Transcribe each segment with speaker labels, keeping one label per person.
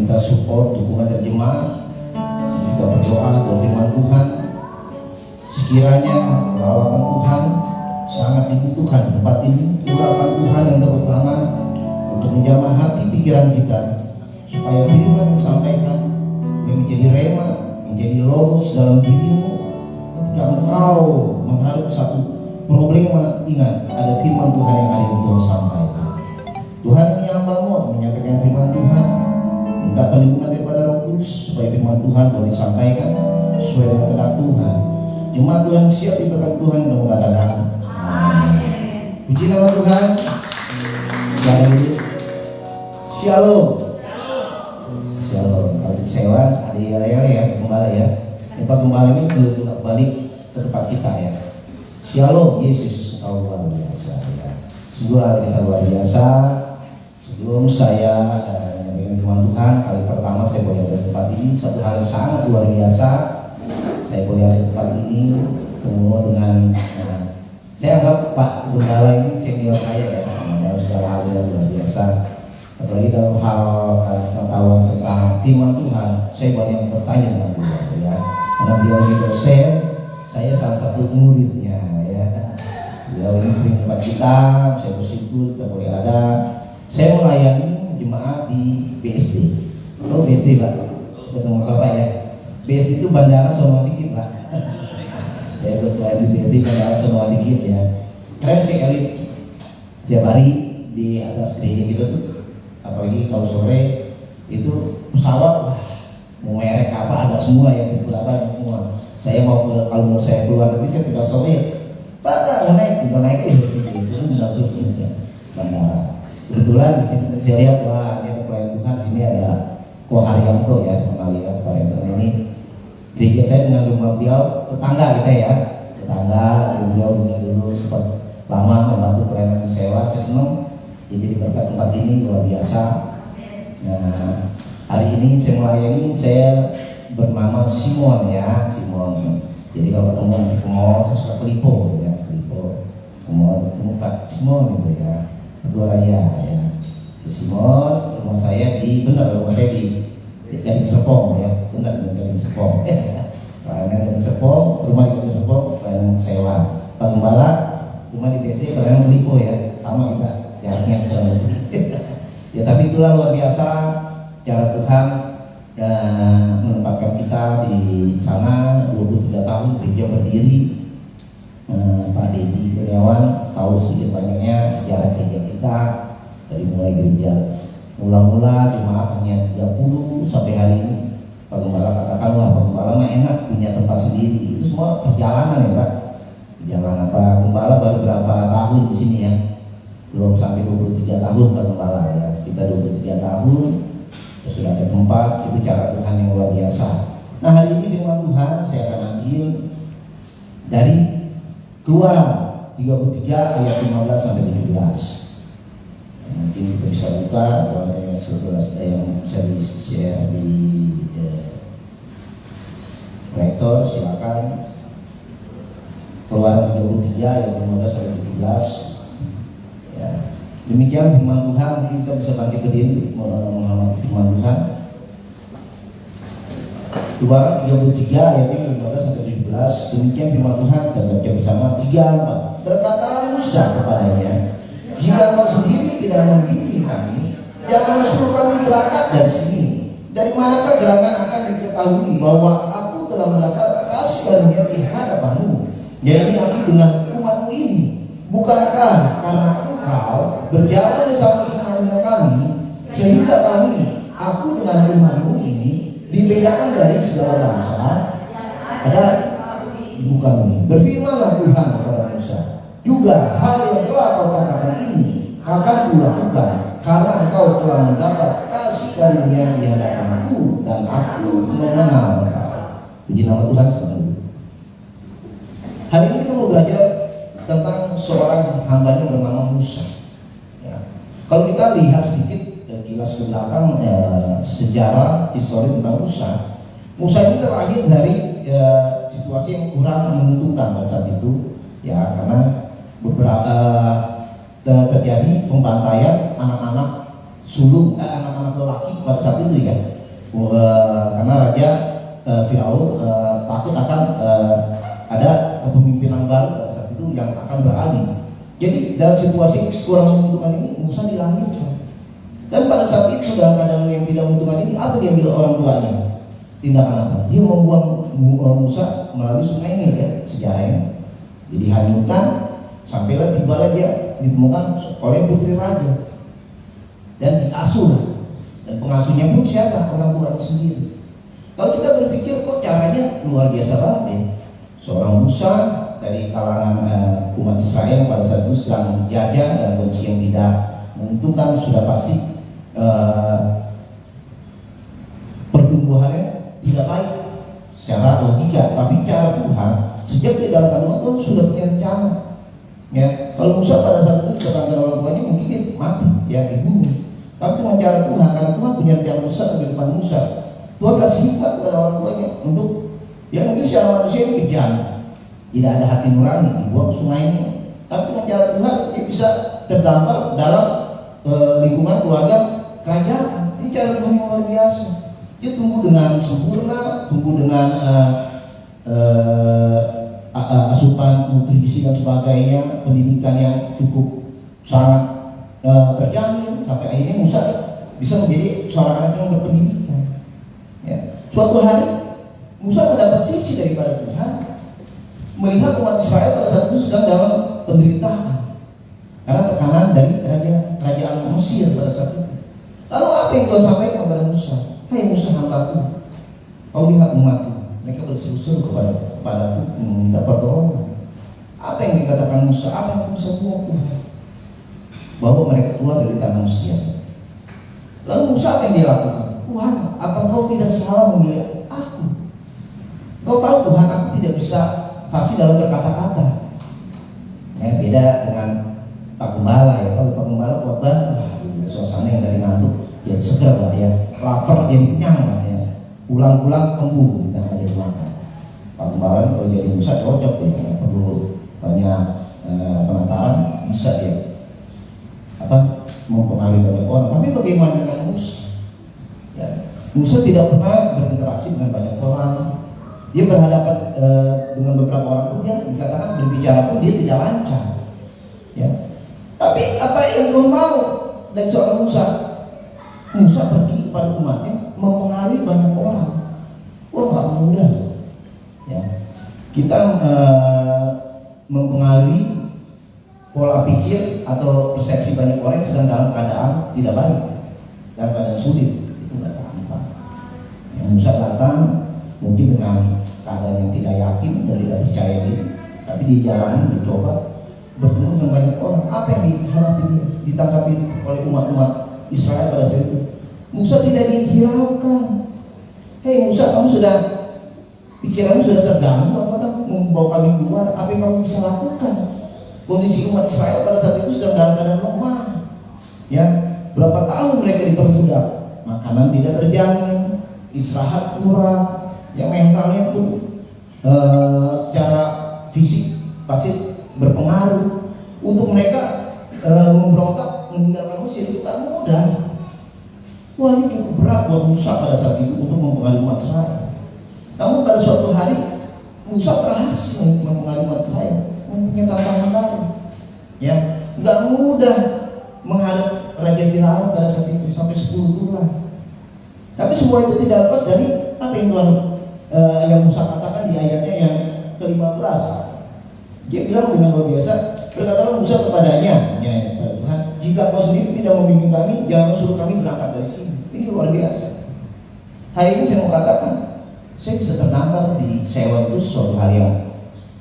Speaker 1: minta support dukungan dari jemaat. Kita berdoa buat firman Tuhan. Sekiranya lawatan Tuhan sangat dibutuhkan di tempat ini. Urapan Tuhan yang terutama untuk menjamah hati pikiran kita, supaya firman yang disampaikan yang menjadi rema, menjadi logos dalam dirimu. Ketika engkau menghadapi satu problema, ingat ada firman Tuhan yang ada untuk sampaikan. Tuhan, ini hamba-Mu akan menyampaikan firman Tuhan. Minta perlindungan daripada Roh Kudus supaya firman Tuhan boleh disampaikan sesuai dengan kehendak Tuhan. Jemaat Tuhan siap diberkati Tuhan dan mengatakan amin. Puji nama Tuhan. Shalom. Shalom. Kalau di sewa ada ya gembala ya. Tempat gembala ini belum balik ke tempat kita ya. Shalom. Yesus engkau luar biasa ya. Sungguh hari kita luar biasa. Sebelum saya menyampaikan firman Tuhan, kali pertama saya boleh ada di tempat ini, satu hal yang sangat luar biasa. Saya boleh ada di tempat ini ketemu dengan saya anggap Pak Gembala ini senior saya ya, dalam segala hal yang luar biasa. Apalagi dalam hal pengetahuan tentang firman Tuhan, saya banyak bertanya dengan beliau ya. Karena beliau ini dosen, saya salah satu muridnya ya. Beliau ini sering tempat kita, saya bersyukur kita boleh ada. Saya melayani jemaat di BSD. Oh BSD Pak, ketemu Bapak ya. BSD itu Bandara Sonoma Dikit Pak. Saya berlayani di BSD Bandara Sonoma Dikit ya. Keren sih, elit. Tiap hari di atas gereja gitu tuh, apalagi kalau sore itu pesawat, wah, mau merek apa ada semua ya, beberapa semua. Saya mau kalau mau saya keluar nanti saya tinggal sore, Pak mau naik, tinggal naik aja di sini. Itu udah tuh ya, bandara. Kebetulan di sini saya lihat, wah ini pelayan Tuhan di sini ada Ko Haryanto ya, sekali ya Pak Haryanto ini. Gereja saya dengan rumah beliau tetangga kita ya, tetangga. Beliau dulu sempat lama membantu pelayanan sewa. Saya senang jadi berkat tempat ini luar biasa. Nah hari ini saya melayani, saya bernama Simon ya, Simon. Jadi kalau ketemu di mall saya suka kelipo ya, kelipo ke mall ketemu Pak Simon gitu ya. Kedua aja ya. Si Simon, rumah saya di rumah saya di Gading Serpong ya, benar di Gading Serpong. Pelayanan Gading Serpong, rumah di Gading Serpong, pelayanan sewa. Pak Gembala, rumah di BSD, pelayanan Lipo ya, sama kita. Jaraknya ya, tapi itulah luar biasa cara Tuhan menempatkan kita di sana. 23 tahun gereja berdiri. Pak Dedi Kurniawan tahu sedikit banyaknya sejarah gereja kita, dari mulai gereja mula-mula jemaat hanya 30 sampai hari ini. Pak Gembala katakan, wah Pak Gembala mah enak punya tempat sendiri. Itu semua perjalanan ya Pak. Perjalanan Pak Gembala baru berapa tahun di sini ya, belum sampai 23 tahun Pak Gembala ya. Kita 23 tahun ya, sudah ada tempat. Itu cara Tuhan yang luar biasa. Nah hari ini firman Tuhan saya akan ambil dari Keluaran 33 ayat 15 sampai 17. Mungkin kita bisa buka atau ada yang 11 yang bisa di-share di proyektor, silakan. Keluaran 33 ayat 15 sampai 17. Ya. Demikian firman Tuhan. Mungkin kita bisa bangkit berdiri menghormati firman Tuhan. Keluaran 33 ayat 15 sampai 17. Demikian firman Tuhan, dan baca bersama 3-4. Berkatalah Musa kepadanya, jika kau sendiri tidak membimbing kami, jangan suruh kami berangkat dari sini. Dari manakah gerangan akan diketahui bahwa aku telah mendapat kasih karunia di hadapanmu, yaitu aku dengan umatmu ini? Bukankah karena engkau berjalan bersama-sama dengan kami, sehingga aku dengan umatmu ini dibedakan dari segala bangsa? Ada bukan ini. Berfirmanlah Tuhan kepada Musa, juga hal yang telah kau katakan ini akan kulakukan, karena engkau telah mendapat kasih karunia di hadapanku dan aku mengenal engkau. Puji nama Tuhan selalu. Hari ini kita mau belajar tentang seorang hambanya bernama Musa. Ya. Kalau kita lihat sedikit kilas ke belakang sejarah histori tentang Musa. Musa ini terlahir dari situasi yang kurang menentukan pada saat itu, ya, karena beberapa terjadi pembantaian anak-anak sulung anak-anak lelaki pada saat itu ya. Karena Raja Firaun takut akan ada kepemimpinan baru pada saat itu yang akan beralih. Jadi dalam situasi kurang menguntungkan ini Musa dilahirkan. Dan pada saat itu dalam keadaan yang tidak menguntungkan ini, apa yang diambil orang tuanya? Tindakan apa? Dia membuang Musa melalui sungai Nil ya, sejarahnya. Jadi hanyutkan sampailah tibalah dia ditemukan oleh putri raja dan diasuh. Dan pengasuhnya pun siapa? Orang tuanya sendiri. Kalau kita berpikir kok caranya luar biasa banget ya. Seorang Musa dari kalangan umat Israel pada saat itu sedang dijajah dan kondisi yang tidak menguntungkan, sudah pasti pertumbuhannya tidak baik secara logika, tapi cara Tuhan sejak dia dalam kandungan Tuhan sudah punya rencana. Ya, kalau Musa pada saat itu dikatakan orang tuanya mungkin dia mati ya dibunuh. Tapi dengan cara Tuhan, karena Tuhan punya rencana besar di depan Musa, Tuhan kasih hikmat kepada orang tuanya untuk ya mungkin secara manusia ini kejam, tidak ada hati nurani, dibuang sungai ini. Tapi dengan cara Tuhan dia bisa terdampar dalam lingkungan keluarga kerajaan. Ini cara Tuhan yang luar biasa. Dia tumbuh dengan sempurna, tumbuh dengan asupan nutrisi dan sebagainya, pendidikan yang cukup sangat terjamin sampai akhirnya Musa bisa menjadi seorang anak yang berpendidikan. Ya. Suatu hari Musa mendapat visi daripada Tuhan, melihat umat Israel pada saat itu sedang dalam penderitaan karena tekanan dari kerajaan Mesir pada saat itu. Lalu apa yang Tuhan sampaikan kepada Musa? Hai Musa hambaku, kau lihat umatku, mereka berseru-seru kepadaku meminta pertolongan. Apa yang dikatakan Musa? Apa yang aku bisa buat Tuhan? Bahwa mereka keluar dari tanah Mesir. Lalu Musa apa yang dia lakukan? Tuhan, apa kau tidak salah memilih aku? Kau tahu Tuhan, aku tidak bisa fasih dalam berkata-kata. Ya, beda dengan Pak Gembala ya. Kalau Pak Gembala khotbah, suasana yang dari ngantuk jadi seger lah ya, lapar jadi kenyang lah ya, pulang-pulang kembung kita jadi makan. Pak Gembala kalau jadi Musa cocok ya, nggak perlu banyak penataran, bisa ya mempengaruhi banyak orang. Tapi bagaimana dengan Musa? Ya, Musa tidak pernah berinteraksi dengan banyak orang. Dia berhadapan dengan beberapa orang pun dia dikatakan berbicara pun dia tidak lancar. Ya. Tapi apa yang Tuhan mau dari seorang Musa? Musa pergi kepada umatnya mempengaruhi banyak orang. Wah, nggak mudah. Ya. Kita mempengaruhi pola pikir atau persepsi banyak orang yang sedang dalam keadaan tidak baik, dalam keadaan sulit, itu nggak gampang. Yang Musa datang mungkin dengan keadaan yang tidak yakin dan tidak percaya diri, tapi dijalani, dicoba, bertemu dengan banyak orang. Apa yang dihadapi dia? Ditangkapi oleh umat-umat Israel pada saat itu. Musa tidak dihiraukan. Hei Musa, kamu sudah pikiranmu sudah terganggu, apakah membawa kami keluar? Apa yang kamu bisa lakukan? Kondisi umat Israel pada saat itu sedang dalam keadaan lemah. Ya, berapa tahun mereka diperbudak, makanan tidak terjamin, istirahat kurang, ya mentalnya pun secara fisik pasti berpengaruh. Untuk mereka memberontak meninggalkan Mesir itu tak mudah. Wah, ini cukup berat buat Musa pada saat itu untuk mempengaruhi umat Israel. Namun pada suatu hari Musa berhasil mempengaruhi umat Israel, mempunyai tantangan baru. Ya, nggak mudah menghadap Raja Firaun pada saat itu sampai 10 tulah. Tapi semua itu tidak lepas dari apa yang Tuhan yang Musa katakan di ayatnya yang ke-15. Dia bilang dengan luar biasa, berkatalah Musa kepadanya, ya Tuhan, jika kau sendiri tidak membimbing kami, jangan suruh kami berangkat dari sini. Ini luar biasa. Hari ini saya mau katakan, saya bisa terdampar di sewa itu suatu hal yang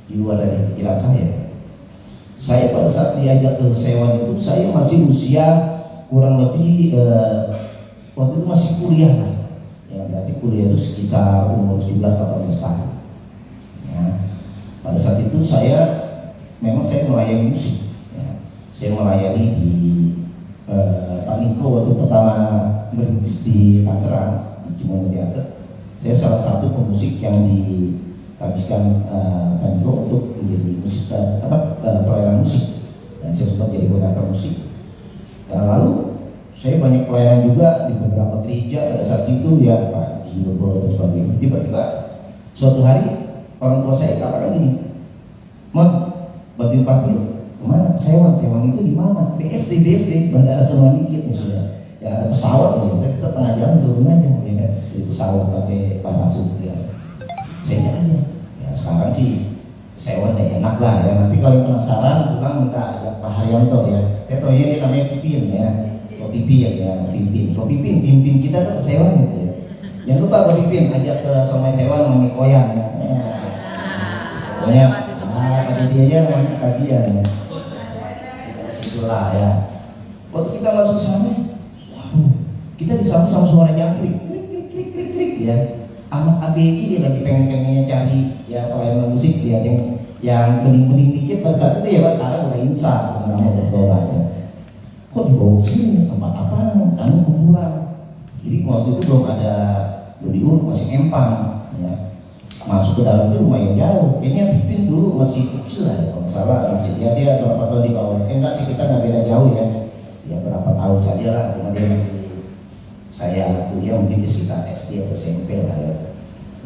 Speaker 1: di luar dari pikiran saya. Saya pada saat diajak ke sewa itu, saya masih usia kurang lebih waktu itu masih kuliah lah. Ya, berarti kuliah itu sekitar umur 17-18 tahun. Ya, pada saat itu memang saya melayani musik. Ya, saya melayani di Pak Niko waktu pertama merintis di Tangerang, di Cimono Theater. Saya salah satu pemusik yang dihabiskan Pak Niko untuk menjadi musik pelayanan musik, dan saya sempat jadi koordinator musik. Dan lalu saya banyak pelayanan juga di beberapa gereja pada saat itu ya pagi bebel dan sebagainya. Tiba-tiba suatu hari orang tua saya katakan gini, "Mah, bantuin papi kemana? Sewan itu di mana? BSD Bandara Sewan dikit gitu ya. Ya ada pesawat gitu, kita tengah jalan turun aja ya kan, di pesawat pakai parasut ya. Saya aja. Ya sekarang sih sewa ya enak lah ya. Nanti kalau penasaran pulang minta ajak Pak Haryanto ya. Saya tahu ya dia namanya Pipin ya. Pak Pipin ya, pimpin kita tuh sewa gitu ya. Jangan lupa Pak Pipin ajak ke Somai Sewa namanya Koyan ya. Pokoknya tadi dia aja namanya kajian ya. Situlah ya. Waktu kita masuk sana, waduh, kita disambut sama suara jangkrik, krik ya. Anak ABG dia lagi pengen-pengennya cari ya pelayanan musik dia yang bening-bening dikit pada saat itu ya Pak, sekarang udah insaf dengan nama berdoa ya. Kok dibawa sini tempat apa? Kan kuburan. Jadi waktu itu belum diurut, masih empang ya. Masuk ke dalam itu lumayan jauh. Kayaknya Pipin dulu masih kecil lah ya, kalau salah masih dia berapa tahun di bawah. Enggak sih, kita nggak beda jauh ya. Ya berapa tahun saja lah, cuma dia masih saya kuliah mungkin di sekitar SD atau SMP lah ya.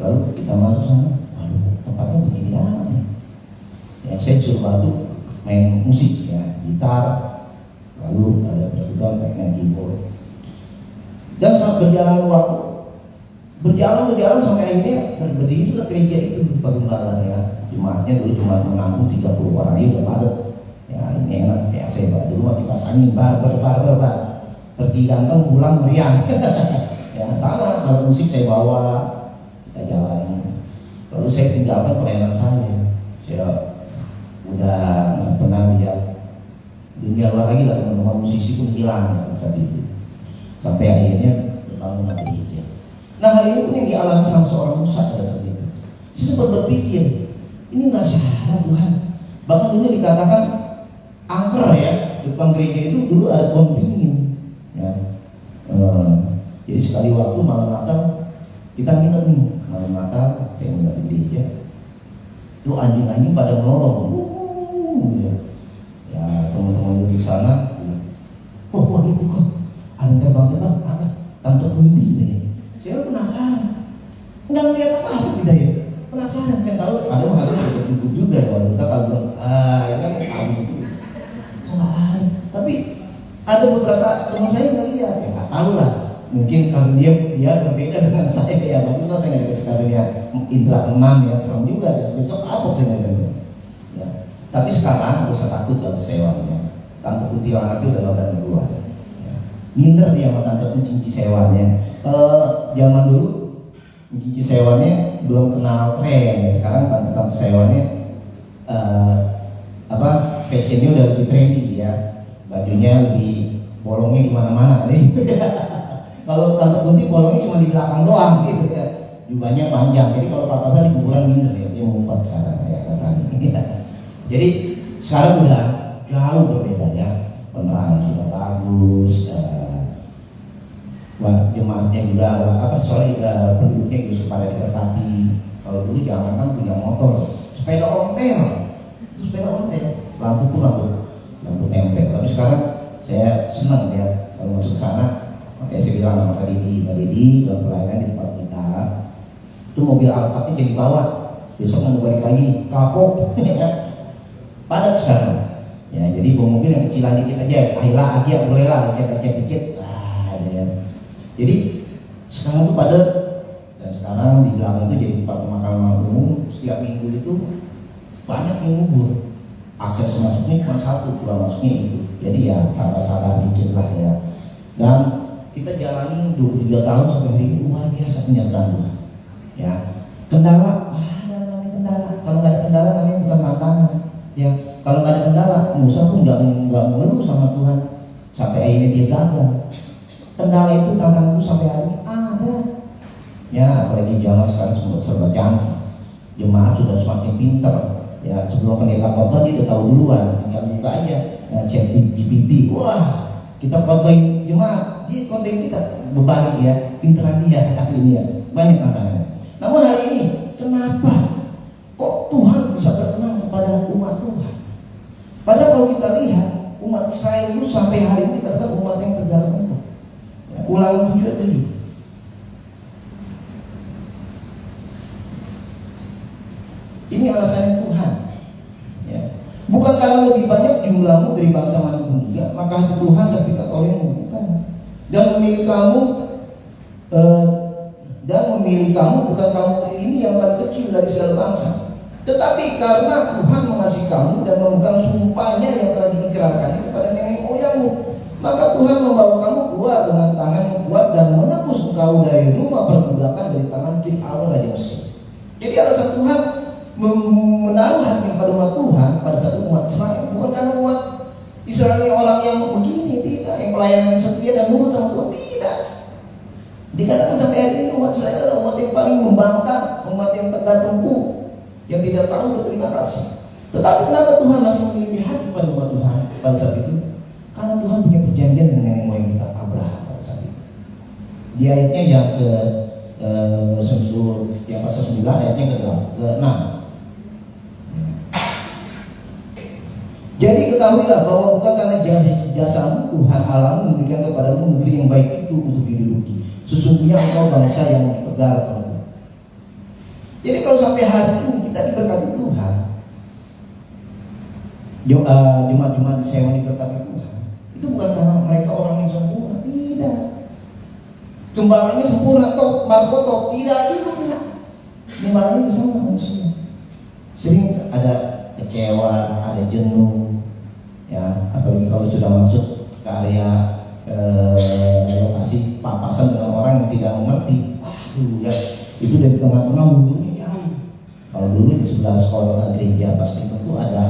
Speaker 1: Lalu kita masuk sana, waduh tempatnya begini amat ya. Ya saya disuruh bantu main musik ya, gitar, lalu ada juga main keyboard. Dan saat berjalan waktu, berjalan sampai akhirnya berdiri itu gereja itu Pagunggalan ya. Jemaatnya dulu cuma menampung 30 orang, ini udah padat. Ya ini enak kayak saya dulu mah kipas angin bar pergi ganteng pulang meriang. Ya sama, kalau musik saya bawa, kita jalan. Lalu saya tinggalkan pelayanan saya udah nggak pernah lihat dunia luar lagi lah, teman-teman musisi pun hilang saat itu. Sampai akhirnya berbangun lagi gereja. Nah hal ini pun yang dialami sama seorang Musa pada saat itu. Saya sempat berpikir, ini nggak salah Tuhan. Bahkan dulu dikatakan angker ya, depan gereja itu dulu ada pohon beringin. Ya. Jadi sekali waktu malam Natal kita nginep nih, malam Natal saya nginep di gereja. Itu anjing-anjing pada menolong. Ya teman-teman di sana, wah itu kok ada terbang-terbang apa? Tante Kunti nih. Saya penasaran, nggak ngeliat apa-apa kita ya. Penasaran, saya tahu ada yang juga ya waktu kita kalau bilang itu kan kamu itu kok nggak ada. Tapi ada beberapa teman saya nggak lihat, ya nggak tahu lah. Mungkin kalau dia berbeda dengan saya ya, baguslah saya nggak dikasih karunia indra keenam ya, serem juga. Besok apa saya nggak ada. Ya. Tapi sekarang nggak usah takut lah sewanya. Tante kuntilanak itu udah berani keluar. Ya. Minder dia sama tante kunci sewanya. Kalau zaman dulu kunci sewanya belum kenal tren. Sekarang tante sewanya fashionnya udah lebih trendy ya. Bajunya lebih bolongnya di mana-mana gitu. Kalau tante Kunti bolongnya cuma di belakang doang gitu ya. Jubahnya panjang. Jadi kalau papasan di kuburan minder ya, dia ngumpet sekarang ya katanya. Jadi sekarang udah jauh berbeda ya. Penerangan sudah bagus. Jemaatnya juga penduduknya juga supaya diberkati. Kalau dulu jangan kan punya motor, sepeda ontel, lampu tempel. Tapi sekarang saya senang ya kalau masuk sana. Makanya saya bilang sama Mbak Didi dalam pelayanan di tempat kita itu mobil Alphardnya jadi bawa, besok mau balik lagi kapok padat sekarang ya. Jadi bawa mobil yang kecilan dikit aja, ayolah aja boleh lah, aja dikit ya. Jadi sekarang tuh padat. Dan sekarang di belakang itu jadi tempat pemakaman umum. Setiap minggu itu banyak yang ngubur, akses masuknya cuma satu, keluar masuknya itu. Jadi ya salah dikit lah ya. Dan kita jalani 23 tahun sampai hari ini luar biasa penyertaan Tuhan. Ya, kendala, ada namanya kendala. Kalau nggak ada kendala namanya bukan tantangan. Ya, kalau nggak ada kendala, Musa pun nggak mengeluh sama Tuhan sampai akhirnya dia gagal. Kendala itu tantangan itu sampai hari ini ada. Ya, apalagi zaman sekarang serba canggih. Jemaat sudah semakin pintar. Ya, sebelum pendeta khotbah dia udah tahu duluan, tinggal buka aja. Nah, chat GPT, wah, kita khotbahin jemaat, dia konten kita berbagi ya, pinteran dia tapi ini ya, banyak tantangannya. Namun hari ini, kenapa kok Tuhan bisa berkenan kepada umat Tuhan? Padahal kalau kita lihat umat Israel itu sampai hari ini ternyata umat yang terjalan. Ulangan 7 ayat 7. Ini alasannya Tuhan. Ya. Bukan karena lebih banyak jumlahmu dari bangsa manapun juga, maka hati Tuhan terpikat olehmu, bukan. Dan memilih kamu bukan kamu ini yang paling kecil dari segala bangsa, tetapi karena Tuhan mengasihi kamu dan memegang sumpahnya yang telah diikrarkannya kepada nenek moyangmu, maka Tuhan membawa kamu keluar dengan tangan yang kuat dan menebus engkau dari rumah perbudakan, dari tangan Firaun raja Mesir. Jadi alasan Tuhan menaruh hati kepada umat Tuhan pada satu umat Israel, bukan karena umat Israel yang orang yang begini, tidak, yang pelayanan setia dan nurut sama Tuhan, tidak. Dikatakan sampai hari ini umat Israel adalah umat yang paling membangkang, umat yang tegar tengkuk, yang tidak tahu berterima kasih. Tetapi kenapa Tuhan masih memiliki hati pada umat Tuhan pada saat itu? Karena Tuhan punya perjanjian dengan nenek moyang kita Abraham pada saat itu. Di ayatnya yang yang pasal 9 ayatnya ke-6. Jadi ketahuilah bahwa bukan karena jasamu Tuhan Allahmu memberikan kepadamu negeri yang baik itu untuk diduduki. Sesungguhnya engkau bangsa yang tegar tengkuk. Jadi kalau sampai hari ini kita diberkati Tuhan, jemaat-jemaat di Sewa diberkati Tuhan, itu bukan karena mereka orang yang sempurna, tidak. Gembalanya sempurna atau markoto, tidak itu tidak. Gembalanya sama manusia. Sering ada kecewa, ada jenuh, ya, apalagi kalau sudah masuk ke area lokasi papasan dengan orang yang tidak mengerti. Waduh ya, itu dari tengah-tengah munculnya jauh. Kalau dulu di sebelah sekolah gereja pasti tentu ada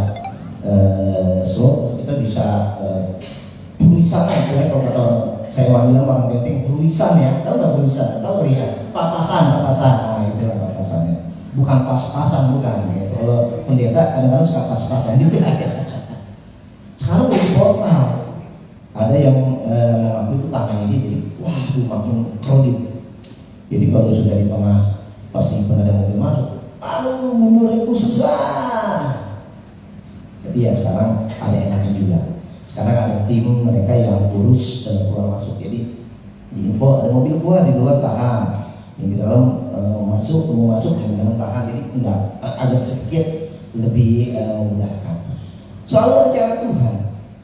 Speaker 1: kita bisa tulisan, istilahnya kalau kata saya bilang orang penting tulisan ya, tahu nggak tulisan? Tahu ya, papasan, nah itu lah papasannya. Bukan pas-pasan, bukan. Ya. Kalau pendeta kadang-kadang suka pas-pasan juga. Sekarang lebih formal. Ada yang mengaku itu tangannya gitu, wah itu makin kredit. Jadi kalau sudah di tengah pasti pernah ada mobil masuk, aduh mundur itu susah. Tapi ya sekarang ada enaknya juga. Sekarang ada tim mereka yang urus dan keluar masuk. Jadi di info ada mobil keluar, di luar tahan, yang di dalam masuk, mau masuk, yang di dalam tahan. Jadi enggak, agak sedikit lebih memudahkan. Selalu ada cara Tuhan.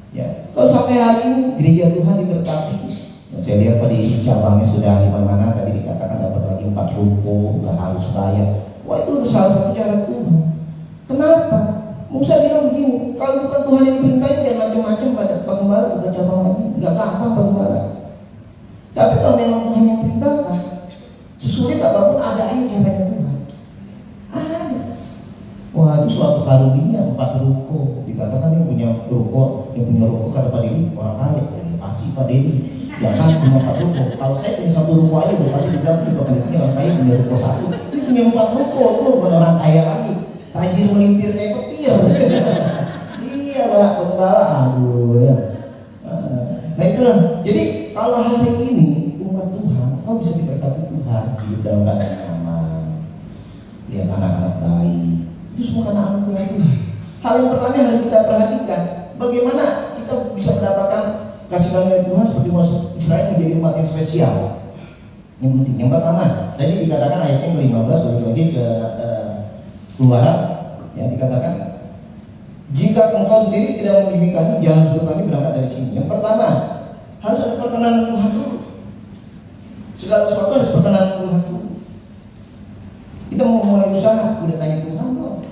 Speaker 1: Ya, kalau sampai hari ini gereja Tuhan diberkati, ya, saya lihat di cabangnya sudah di mana-mana. Tadi dikatakan dapat lagi 4 ruko, nggak harus bayar. Wah itu salah satu cara Tuhan. Kenapa? Musa bilang begini, kalau bukan Tuhan yang perintahin jangan macam-macam pada pengembala bukan cabang lagi, nggak gampang pengembala. Tapi kalau memang Tuhan yang perintahkan, sesulit apapun ada aja caranya Tuhan. Ada. Wah itu suatu karunia 4 ruko. Dikatakan yang punya ruko kata Pak Dedi orang kaya, jadi pasti Pak Dedi jangan cuma 4 ruko. Kalau saya punya 1 ruko aja, pasti dibilang Pak Dedi orang kaya punya ruko 1. Ini punya 4 ruko, itu bukan orang kaya lagi. Tajir melintir kayak petir. Iya lah pengembala, aduh ya. Nah itulah. Jadi kalau hari ini umat Tuhan, kau bisa diberkati Tuhan hidup dalam keadaan aman, lihat anak-anak baik. Itu semua karena anugerah Tuhan. Hal yang pertama yang harus kita perhatikan, bagaimana kita bisa mendapatkan kasih karunia Tuhan seperti umat Israel menjadi umat yang spesial. Yang penting, yang pertama, tadi dikatakan ayatnya ke-15 balik lagi ke Keluaran, ya dikatakan, jika engkau sendiri tidak membimbing kami, jangan suruh kami berangkat dari sini. Yang pertama, harus ada perkenanan Tuhan dulu. Segala sesuatu harus perkenanan Tuhan dulu. Kita mau mulai usaha, udah tanya Tuhan loh.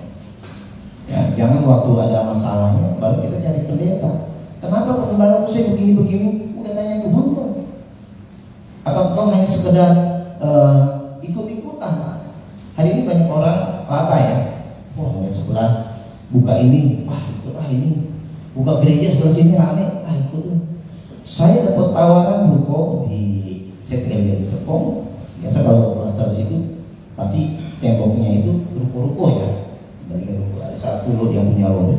Speaker 1: Ya, jangan waktu ada masalahnya baru kita cari pendeta. Kenapa pengembala saya begini-begini? Udah tanya Tuhan loh. Apa kau hanya sekedar ikut-ikutan? Hari ini banyak orang lata ya. Wah, yang sebelah buka ini, ikut ini. Buka gereja sebelah sini rame, ikut. Saya dapat tawaran ruko di Setia di Serpong. Biasa kalau pastor itu pasti temboknya itu ruko-ruko ya. Dari ruko ada satu loh yang punya loh.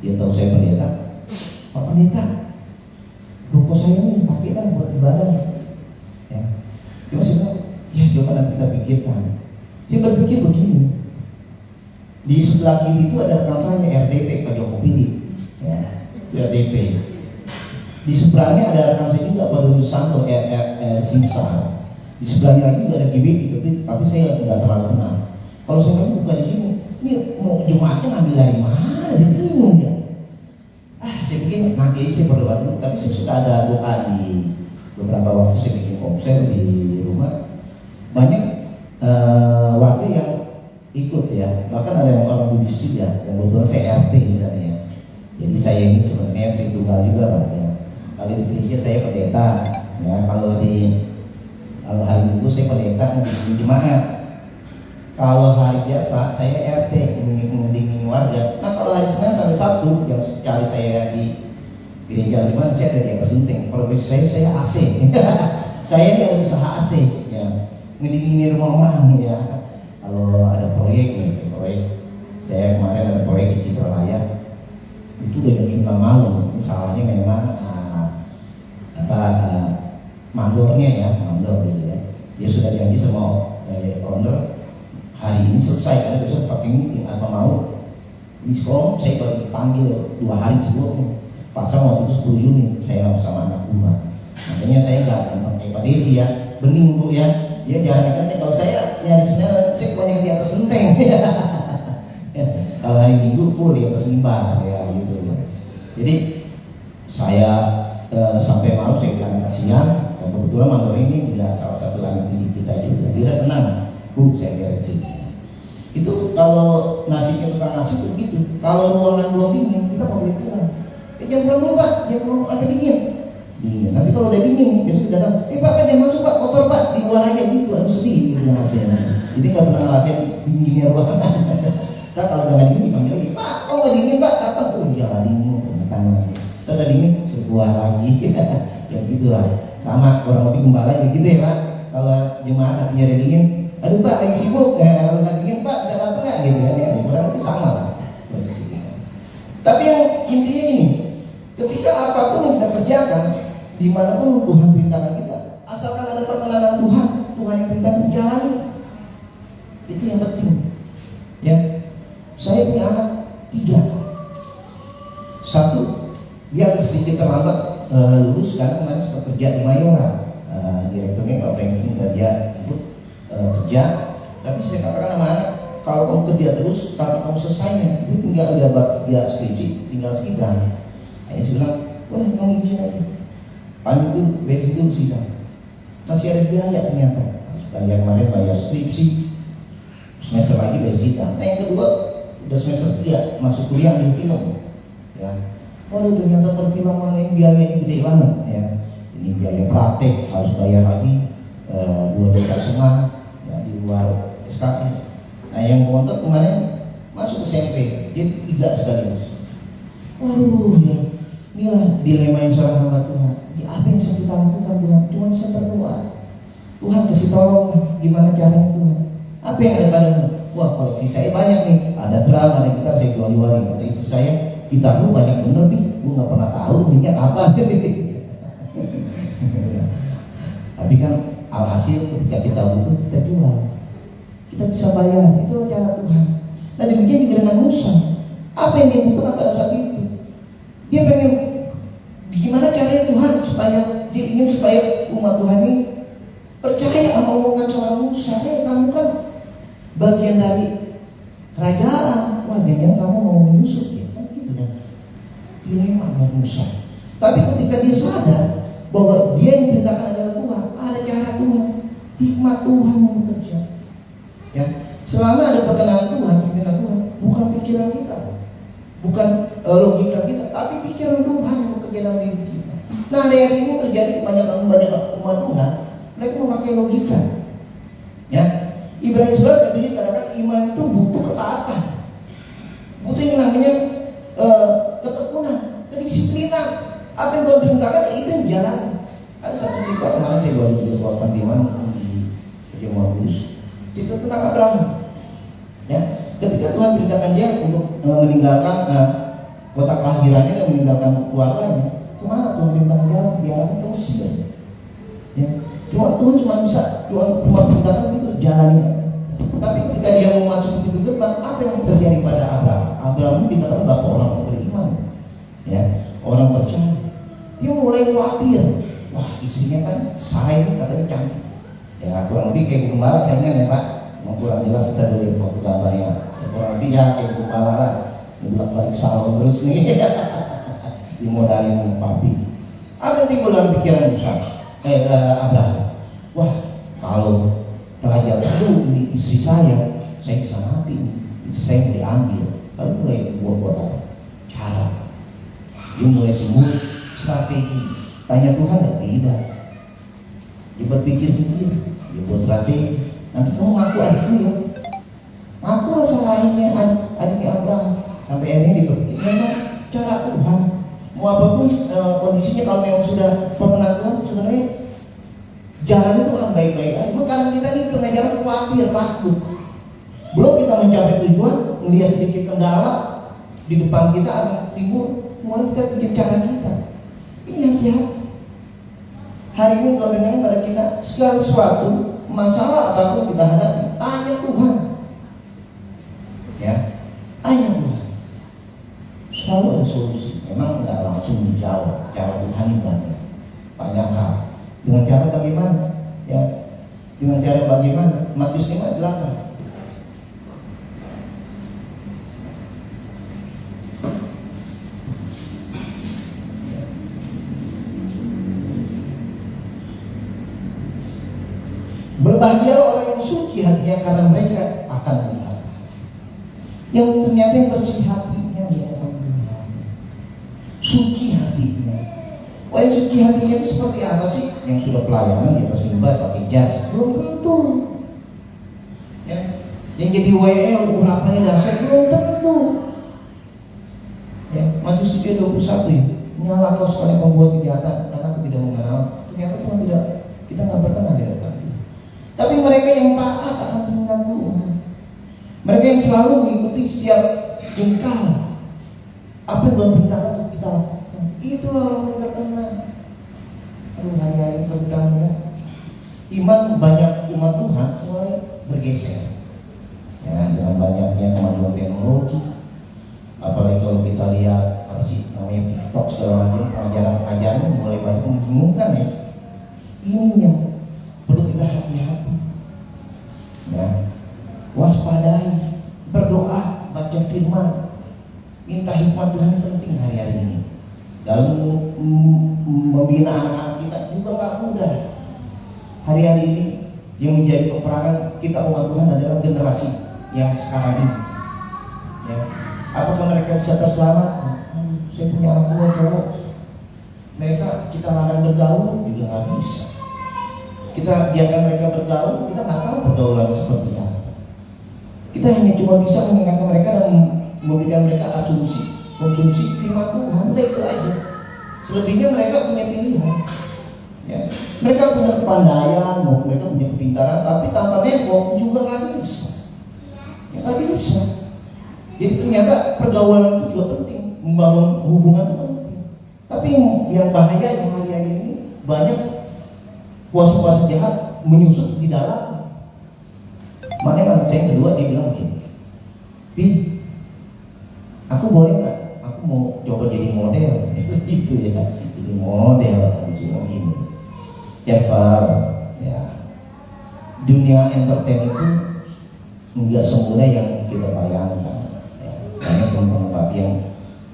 Speaker 1: Dia tahu saya pendeta. Pak pendeta, ruko saya ini pakai kan buat ibadah. Ya, cuma saya bilang, ya coba nanti kita pikirkan. Saya berpikir begini, di sebelah kiri itu ada rekan saya RDP Pak Joko Pilih, ya, itu RDP. Di seberangnya ada rekan saya juga, Pak Doni Santo, Simsa. Di sebelahnya lagi juga ada GBI, tapi saya nggak terlalu kenal. Kalau saya buka di sini, ini mau jemaatnya ngambil dari mana? Saya bingung ya. Saya pikir nanti saya berdoa dulu, tapi saya sudah ada doa di beberapa waktu saya bikin konser di rumah. Banyak warga yang ikut ya, bahkan ada yang orang Buddhis juga, yang kebetulan saya RT di sana ya. Jadi saya ini sebenarnya RT tunggal juga Pak ya. Kalau di gereja saya pendeta, ya kalau hari Minggu saya pendeta di jemaat. Kalau hari biasa saya RT mendampingi warga. Nah kalau hari Senin sampai Sabtu yang cari saya di gereja di mana saya ada di atas genteng. Kalau biasa saya AC. Saya ini ada usaha AC ya. Mendampingi rumah orang ya. Kalau ada proyek saya kemarin ada proyek di Citralaya. Itu udah jam 9 malam. Ini salahnya memang mandornya ya, mandor gitu ya. Dia sudah janji sama owner hari ini selesai karena besok pakai meeting apa mau miskom. Saya baru dipanggil 2 hari sebelum pasang waktu itu 10 Juni saya sama anak buah. Makanya saya nggak pakai Pak Dedi ya, bening Bu ya. Dia jangan katanya kalau saya nyari Senin saya banyak di atas genteng. Kalau hari Minggu full di atas mimbar ya gitu ya. Jadi saya sampai malam saya bilang kasihan. Dan kebetulan mandor ini juga salah satu anak didik kita juga. Dia tenang, Bu saya beresin. Itu kalau nasinya tukang nasi itu begitu. Kalau ruangan belum dingin kita mau beli pulang. Jam berapa Pak? Jam belum ada dingin. Nanti kalau udah dingin besok kita datang. Pak jangan masuk Pak, kotor Pak, di luar aja gitu. Harus sedih gitu hasilnya. Jadi nggak pernah ngerasain dinginnya ruangan. Nah kalau nggak dingin dipanggil lagi, Pak, kok nggak dingin Pak? Datang, oh iya nggak dingin, datang. Kalau udah dingin, sebuah lagi. Ya gitulah. Sama kurang lebih gembala aja gitu ya Pak. Kalau jemaat nantinya ada dingin, aduh Pak lagi sibuk. Kalau nggak dingin Pak bisa bantu nggak gitu kan ya. Kurang lebih sama lah. Tapi yang intinya ini, ketika apapun yang kita kerjakan, dimanapun Tuhan perintahkan kita, asalkan ada perkenanan Tuhan yang perintahkan jalani. Itu yang penting. Ya. Saya punya anak 3. 1 dia sedikit terlambat lulus karena kemarin sempat kerja di Mayora. Direkturnya Pak Franklin dan dia ikut kerja. Tapi saya katakan sama anak, kalau kamu kerja terus, kalau kamu selesainya, itu tinggal dapat dia skripsi, tinggal sidang. Saya bilang, boleh kamu izin aja. Pamit dulu, beres dulu sidang. Masih ada biaya ternyata. Bayar kemarin bayar skripsi, semester lagi bayar sidang. Nah yang kedua, udah semester 3 masuk kuliah di film ya. Waduh ternyata perfilman ini biayanya gede banget ya. Ini biaya praktek harus bayar lagi 2,5 ya, di luar SKS. Nah yang montok kemarin masuk SMP dia 3 sekaligus. Waduh ya, inilah dilema yang seorang hamba Tuhan. Ya, apa yang bisa kita lakukan Tuhan? Cuma bisa berdoa. Tuhan kasih tolong gimana caranya Tuhan. Apa yang ada padamu? Wah koleksi saya banyak nih, ada drum, ada gitar, saya jual-jualin. Kata istri saya, gitar lu banyak bener nih, gue gak pernah tahu minyak apa. Tapi kan alhasil ketika kita butuh, kita jual. Kita bisa bayar, itu cara Tuhan. Nah demikian juga dengan Musa. Apa yang dia butuhkan pada saat itu? Dia pengen, gimana caranya Tuhan supaya, dia ingin supaya umat Tuhan ini percaya sama omongan seorang Musa. Kamu kan bagian dari kerajaan, wah jangan kamu mau menyusup ya, kan gitu kan dilema buat Musa. Tapi ketika dia sadar bahwa dia yang diperintahkan adalah Tuhan, ada cara Tuhan, hikmat Tuhan yang bekerja ya. Selama ada perkenan Tuhan, pimpinan Tuhan, bukan pikiran kita, bukan logika kita, tapi pikiran Tuhan yang bekerja dalam diri kita. Nah hari ini terjadi banyak umat Tuhan, mereka memakai logika ya. Ibrani 11 itu katakan iman itu butuh ketaatan, butuh yang namanya ketekunan, kedisiplinan. Apa yang Tuhan perintahkan itu yang dijalani. Ada satu cerita kemarin saya baru bawakan di mana di perjamuan kudus, cerita tentang Abraham. Ya, ketika Tuhan perintahkan dia untuk meninggalkan kota kelahirannya dan meninggalkan keluarganya, kemana Tuhan perintahkan dia? Diarahkan ke Mesir. Ya, Tuhan cuma bisa cuma perintahkan itu jalannya. Tapi ketika dia mau masuk pintu gerbang, apa yang terjadi pada Abraham? Abraham dikatakan bapak orang beriman, ya, orang percaya. Dia mulai mulai khawatir. Wah, istrinya kan Sarah ini katanya cantik. Ya kurang lebih kayak gembala, saya ingat ya Pak. Kurang jelas kita dulu waktu gambarnya. Kurang lebih ya kayak gembala lah. Bolak balik salon terus nih. Dimodalin papi. Apa yang timbul dalam pikiran Abraham? Wah, kalau raja itu ini istri saya bisa mati. Istri saya diambil. Lalu mulai buat apa? Cara. Dia mulai semua strategi. Tanya Tuhan ya tidak. Dia berpikir sendiri. Dia buat strategi. Nanti kamu ngaku adikku ya. Ngaku lah salahinnya adiknya Abraham. Sampai akhirnya dia berpikir, memang cara Tuhan. Mau apapun kondisinya, kalau memang sudah perkenan Tuhan, sebenarnya jalan itu akan baik-baik aja. Karena kita ini tengah jalan khawatir, takut. Belum kita mencapai tujuan, melihat sedikit kendala di depan kita ada timbul, mulai kita bikin cara kita. Ini hati-hati. Hari ini kalau dengarnya pada kita, segala sesuatu masalah apapun kita hadapi, tanya Tuhan. Ya, tanya Tuhan. Selalu ada solusi. Memang nggak langsung dijawab. Cara Tuhan banyak hal. Dengan cara bagaimana? Ya, dengan cara bagaimana? Matius 5:8. Berbahagialah orang yang suci hatinya, karena mereka akan melihat. Yang ternyata yang bersih hatinya, dia akan melihat. Suci hatinya. Orang yang suci hatinya itu seperti apa sih? Yang sudah pelayanan di atas mimbar pakai jas? Belum tentu. Ya. Yang jadi WL urapannya dasar? Belum tentu. Ya. Matius 7:21 ya. Nyala kau sekali pembuat kejahatan, karena aku tidak mengenal. Ternyata Tuhan tidak, kita nggak berkenan di hadapan. Tapi mereka yang taat akan mengenal Tuhan. Mereka yang selalu mengikuti setiap jengkal apa yang Tuhan perintahkan untuk kita lakukan, itulah orang yang berkenan. Aduh, hari-hari kita ya, iman banyak umat Tuhan mulai bergeser. Ya, dengan banyaknya kemajuan teknologi, apalagi kalau kita lihat apa sih namanya TikTok segala macam, pengajaran mulai banyak membingungkan ya. Ini yang perlu kita hati-hati. Ya, waspadai, berdoa, baca firman, minta hikmat Tuhan penting hari-hari ini. Dalam membina anak-anak kita juga gak mudah. Hari-hari ini yang menjadi peperangan kita umat Tuhan adalah generasi yang sekarang ini. Ya, apakah mereka bisa terselamatkan? Saya punya anak buah cowok, mereka kita larang bergaul juga gak bisa. Kita biarkan mereka bergaul, kita nggak tahu pergaulan seperti apa. Kita hanya cuma bisa mengingatkan mereka dan memberikan mereka asumsi, konsumsi firman Tuhan, udah itu aja. Selebihnya mereka punya pilihan. Ya. Mereka punya kepandaian, mereka punya kepintaran, tapi tanpa network juga nggak bisa. Ya, nggak bisa. Jadi ternyata pergaulan itu juga penting, membangun hubungan itu penting. Tapi yang bahaya yang hari-hari ini banyak kuasa-kuasa jahat menyusup di dalam. Mana saya yang kedua dia bilang begini, Pi, aku boleh nggak? Aku mau coba jadi model. Itu ya, jadi model cuma gini. Careful, ya. Dunia entertain itu nggak semudah yang kita bayangkan. Ya. Karena teman-teman papi yang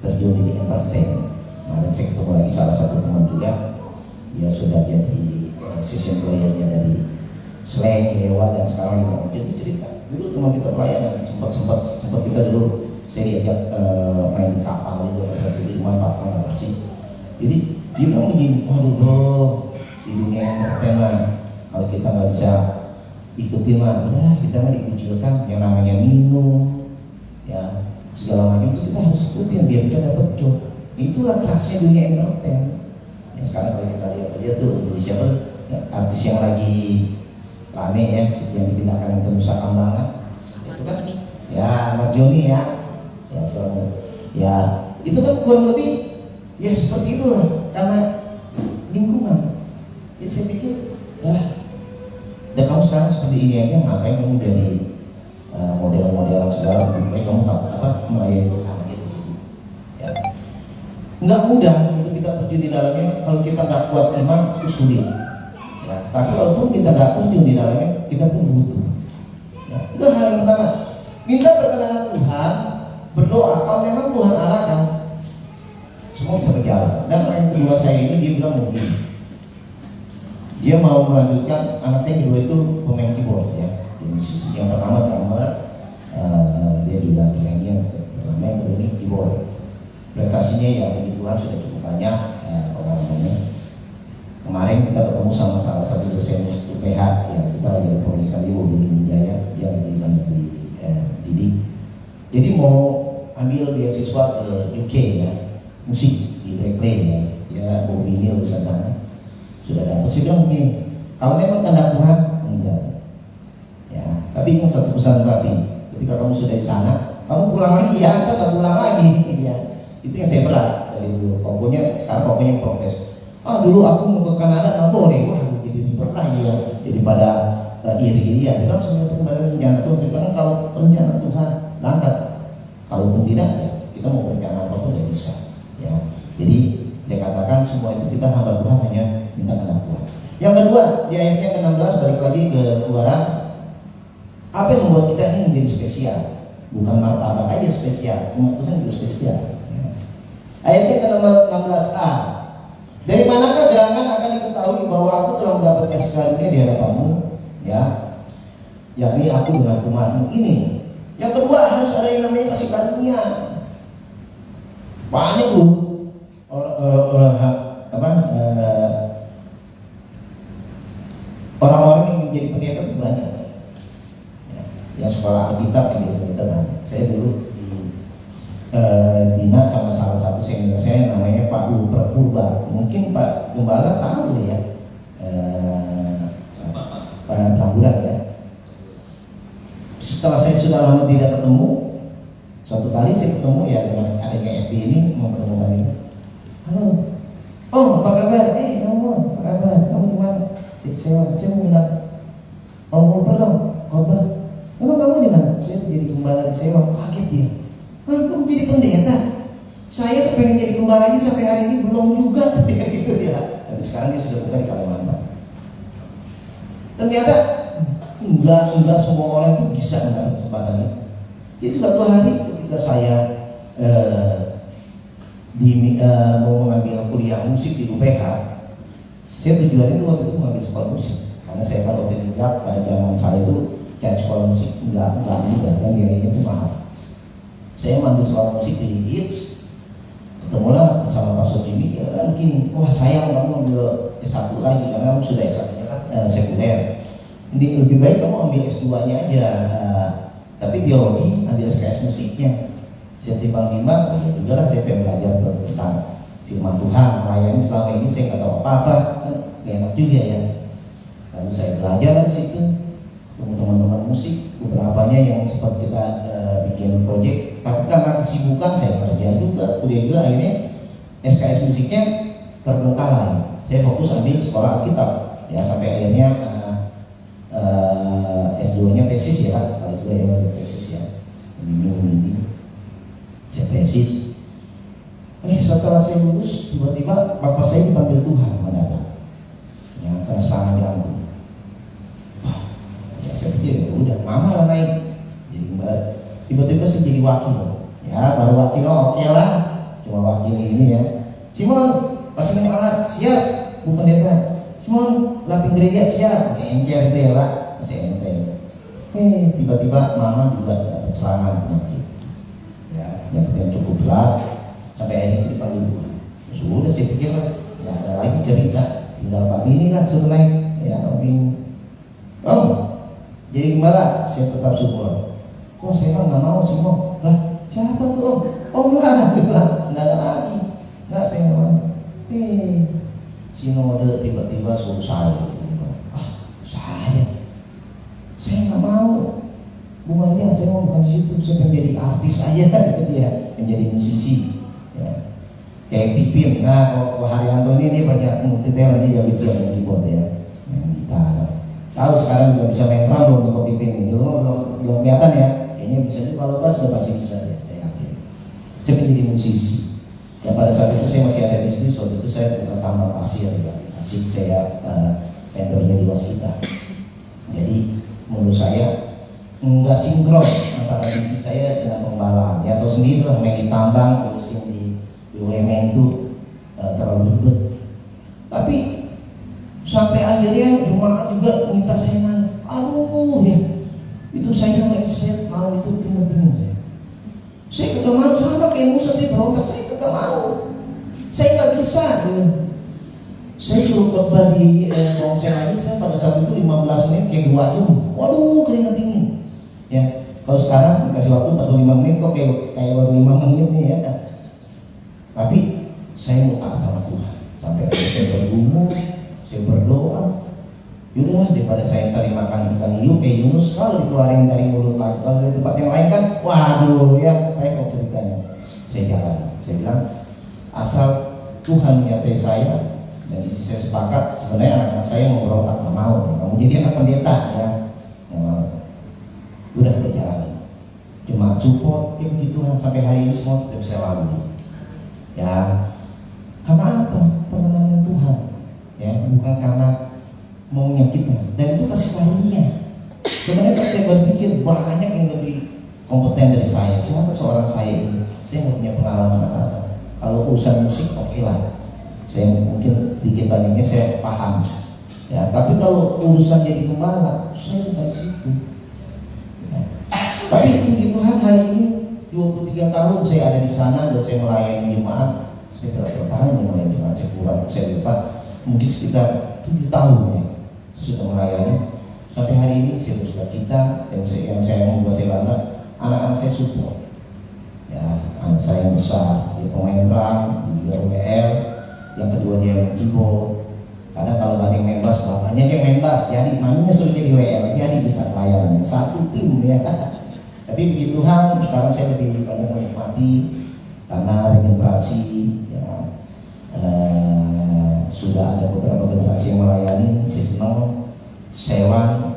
Speaker 1: terjun di entertain. Nah, saya ketemu lagi salah satu teman juga, dia sudah jadi season playernya dari Slang, Dewa, dan sekarang juga jadi cerita. Dulu teman kita pelayanan, sempat kita dulu saya diajak main di kapal juga, di rumah Pak Nasi. Jadi dia bilang begini, waduh bro, di dunia entertainment kalau kita nggak bisa ikutin mah, udah kita mah dikucilkan, yang namanya minum, ya segala macam itu kita harus ikutin biar kita dapat job. Itulah kerasnya dunia entertainment. Ya, sekarang kalau kita lihat aja tuh Indonesia tuh artis yang lagi rame ya, yang dipindahkan ke Nusa Kambangan, itu kan ya Mas Joni ya, ya itu kan kurang lebih ya seperti itu lah, karena lingkungan. Jadi saya pikir dan kamu sekarang seperti ini aja, ngapain kamu jadi model-model segala, kamu tahu apa melayani Tuhan gitu. Ya nggak mudah untuk kita terjun di dalamnya, kalau kita nggak kuat iman itu sulit. Ya, tapi walaupun kita nggak terjun di dalamnya, kita pun butuh. Ya, itu hal yang pertama. Minta perkenanan Tuhan, berdoa. Kalau memang Tuhan arahkan, semua bisa berjalan. Dan orang yang kedua saya ini dia bilang begini, dia mau melanjutkan. Anak saya kedua itu pemain keyboard ya. Musisi yang pertama drummer, dia juga penyanyi yang pertama, yang kedua ini keyboard. Prestasinya ya puji Tuhan sudah cukup banyak pengalamannya. Kemarin kita ketemu sama salah satu dosen UPH yang kita lagi ada pemeriksaan di Bobby Jaya, dia lagi banyak di didik. Jadi mau ambil beasiswa ke UK ya, musik di Berkeley ya. Ya Bobby ini lulusan sana sudah dapat. Saya bilang begini, kalau memang kehendak Tuhan enggak. Ya, tapi ingat satu pesan Bapak, ketika kamu sudah di sana, kamu pulang lagi ya, kita pulang lagi ya. Itu yang saya berat dari dulu. Pokoknya sekarang pokoknya protes. Dulu aku mau ke Kanada nggak boleh. Wah, jadi ribet lagi ya. Daripada iri-irian. Bilang semua itu kembali rencana Tuhan. Saya bilang kalau rencana Tuhan langkat. Kalaupun tidak, ya, kita mau rencana apa pun tidak bisa. Ya. Jadi saya katakan semua itu kita hamba Tuhan hanya minta kehendak Tuhan. Yang kedua di ayatnya ke-16 balik lagi ke Keluaran. Apa yang membuat kita ini menjadi spesial? Bukan martabat aja spesial, umat Tuhan juga spesial. Ayatnya ke-16a. Dari manakah gerangan akan diketahui bahwa aku telah mendapat kasih karunia di hadapanmu, ya, yakni aku dengan umatmu ini. Yang kedua harus ada yang namanya kasih karunia. Banyak loh orang-orang yang menjadi pendeta itu banyak. Yang sekolah Alkitab yang jadi pendeta banyak. Saya dulu dinas sama salah satu senior saya namanya Pak Purba. Mungkin Pak Gembala tahu ya, Pak Tamburan ya. Setelah saya sudah lama tidak ketemu, suatu kali saya ketemu ya dengan adanya FB ini, mempertemukan ini. Halo, apa kabar? Kamu apa kabar? Kamu di mana? Saya mau bilang, mau dong, khotbah. Emang kamu di mana? Saya jadi gembala di sewa. Kaget dia. Kamu jadi pendeta? Saya pengen jadi gembala lagi sampai hari ini belum juga. Gitu ya. Tapi sekarang dia sudah buka di Kalimantan. Ternyata enggak semua orang itu bisa mendapat kesempatan ini. Jadi suatu hari ketika saya mau mengambil kuliah musik di UPH, saya tujuannya itu waktu itu mengambil sekolah musik. Karena saya kalau tidak pada zaman saya itu kayak sekolah musik enggak mudah dan biayanya itu mahal. Saya mengambil sekolah musik di Leeds, ketemulah sama Pak Sojimi, dia kan begini, wah sayang kamu ambil S1 lagi karena kamu sudah S1-nya kan sekunder. Jadi lebih baik kamu ambil S2-nya aja, tapi teologi ambil SKS musiknya. Saya timbang-timbang, ya udahlah saya pengen belajar tentang firman Tuhan, melayani selama ini saya nggak tahu apa-apa, kan gak enak juga ya. Lalu saya belajar dari situ, teman-teman musik, beberapanya yang sempat kita bikin proyek, tapi karena kesibukan saya kerja juga, kuliah juga, akhirnya SKS musiknya terbengkalai. Saya fokus ambil sekolah Alkitab, ya sampai akhirnya S2-nya tesis ya, kalau S2-nya tesis ya, ini saya tesis. Setelah saya lulus, tiba-tiba bapak saya dipanggil Tuhan mendadak, ya karena serangan jantung. Ya saya pikir udah mama lah naik, jadi kembali. Tiba-tiba saya jadi wakil, ya baru wakil oke lah, cuma wakil ini ya. Simon masih banyak alat, siap Bu Pendeta. Simon laping gereja siap, masih encer itu ya Pak, masih encer. Tiba-tiba mama juga dapat serangan penyakit, ya yang cukup berat sampai akhirnya dipanggil Tuhan. Sudah saya pikir lah, ya ada lagi cerita, tinggal Pak ini lah suruh naik, ya ini. Jadi gembala, saya tetap support. Saya nggak mau semua. Lah siapa tuh Om? Lah, nggak ada lagi. Nggak, saya nggak mau. Sinode tiba-tiba suruh saya. Saya nggak mau. Bukannya saya mau bukan di situ. Saya pengen jadi artis aja gitu dia, menjadi musisi. Ya. Kayak Pipin. Nah, kalau Haryanto ini banyak multi talent dia bikin keyboard ya, main gitar. Tahu sekarang juga bisa main drum untuk Pipin ini. Dulu belum kelihatan ya. Kayaknya bisa juga kalau pas sudah pasti bisa ya, saya yakin. Saya pengen jadi musisi. Dan pada saat itu saya masih ada bisnis waktu pasir ya, asik saya vendornya di waskita. Jadi menurut saya nggak sinkron antara visi saya dengan pengembala. Ya tahu sendiri lah, main di tambang, urusin di BUMN itu terlalu ribet. Tapi sampai akhirnya jemaat juga minta saya nanya, aduh ya, itu saya sama istri saya malam itu keringet-keringet saya. Saya kagak mau, sama kayak Musa saya berontak, saya kagak mau. Saya nggak bisa. Saya suruh khotbah di konser lagi, saya pada saat itu 15 menit kayak 2 jam. Waduh, keringet dingin. Ya, kalau sekarang dikasih waktu 45 menit kok kayak baru 5 menit nih ya. Tapi saya mau taat sama Tuhan. Sampai saya bergumul, saya berdoa. Yaudah, daripada saya tadi makan ikan hiu kayak Yunus, kalau dikeluarin dari mulut lagi, kalau dari tempat yang lain kan, waduh ya, repot ceritanya. Saya jalan, saya bilang, asal Tuhan menyertai saya dan istri saya sepakat, sebenarnya anak-anak saya mau berontak, nggak mau, kamu jadi anak pendeta ya. Udah kita jalanin, cuma support, ya begitu sampai hari ini semua kita bisa lalui. Ya, karena apa? Perkenanan Tuhan, ya, bukan karena mau menyakitkan, dan itu kasih karunia. Sebenarnya saya berpikir banyak yang lebih kompeten dari saya. Siapa seorang saya ini? Saya nggak punya pengalaman apa-apa. Kalau urusan musik oke lah, saya mungkin sedikit banyaknya saya paham. Ya, tapi kalau urusan jadi gembala, saya bukan di situ. Ya. Tapi puji Tuhan hari ini 23 tahun saya ada di sana dan saya melayani jemaat. Saya berapa tahun yang melayani jemaat? Saya lupa, mungkin sekitar 7 tahun ya sudah melayani. Sampai hari ini saya bersuka cita, dan yang saya membuat saya bangga, anak-anak saya support. Ya, anak saya yang besar, dia pemain drum, dia WL, yang kedua dia main keyboard. Kadang kalau gak ada yang main bass, bapaknya yang main bass, jadi maminya suruh jadi WL, jadi kita pelayanan satu tim ya. Tapi puji Tuhan, sekarang saya lebih banyak menikmati karena regenerasi ya, sudah ada beberapa generasi yang melayani. Saya senang Sewan